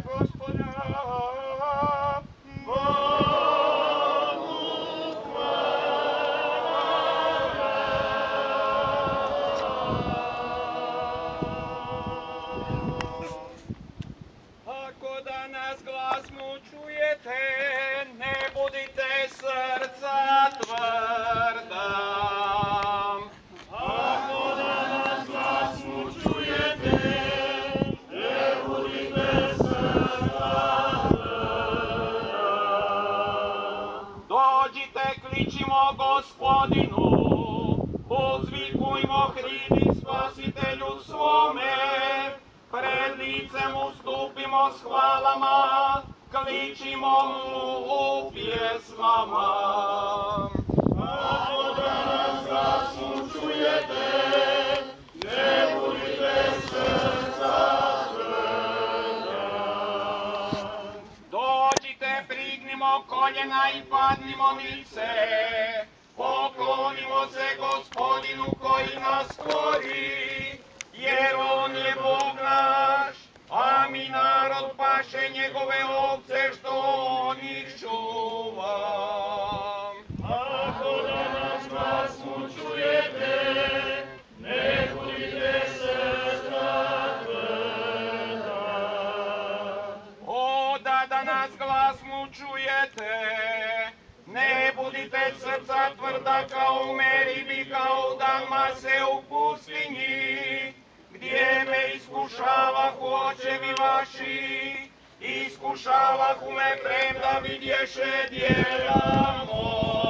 Gospoda. Ako danas glas mu čujete, ne budite srca tvrda. Ako danas glas mu čujete, ne budite srca tvrda. Dođite, kličimo Gospodinu, uzvikujmo hridi Spasitelju svome, pred lice mu stupimo s hvalama, kličimo mu u pjesmama. Ako danas glas mu čujete, ne budite srca tvrda. Dođite, prignimo koljena i padnimo nice, poklonimo se Gospodinu koji nas stvori, jer on je Bog naš, a mi narod paše njegove ovce što on ih čuva. Ako danas glas mu čujete, ne budite srca tvrda. O, da danas glas mu čujete, ne budite srca tvrda kao u Meribi, kao u dan Mase u pustinji, gdje me iskušavahu očevi vaši, iskušavahu me premda vidješe djela moja.